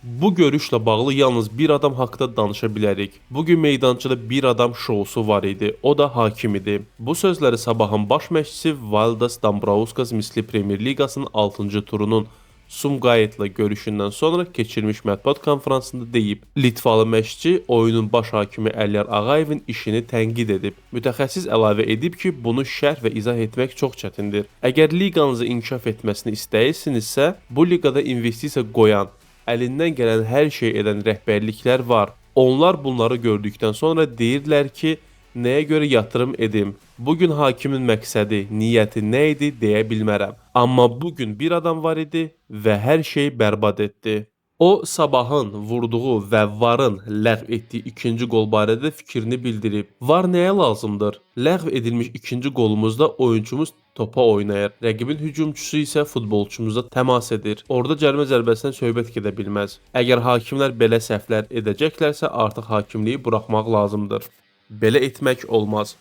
Bu görüşlə bağlı yalnız bir adam haqqında danışa bilərik. Bugün meydançada bir adam şousu var idi. O da hakim idi. Bu sözləri Sabahın baş məşqçisi Valdas Dambrauskas misli Premyer Liqasının 6-cı turunun Sumqayıtla görüşündən sonra keçirilmiş mətbuat konfransında deyib. Litvalı məşqçi oyunun baş hakimi Əliyar Ağayevin işini tənqid edib. Mütəxəssis əlavə edib ki, bunu şərh və izah etmək çox çətindir. Əgər liqanızı inkişaf etməsini istəyirsinizsə, bu liqada investisiya qoyan, əlindən gələn hər şey edən rəhbərliklər var. Onlar bunları gördükdən sonra deyirlər ki, nəyə görə yatırım edim? Bugün hakimin məqsədi, niyyəti nə idi deyə bilmərəm. Amma bugün bir adam var idi və hər şeyi bərbad etdi. O, Sabahın vurduğu və VAR-ın ləğv etdiyi ikinci qol barədə fikrini bildirib. VAR nəyə lazımdır? Ləğv edilmiş ikinci qolumuzda oyunçumuz topa oynayır. Rəqibin hücumçusu isə futbolçumuza təmas edir. Orada cərimə zərbəsindən söhbət gedə bilməz. Əgər hakimlər belə səhvlər edəcəklərsə, artıq hakimliyi buraxmaq lazımdır. Belə etmək olmaz.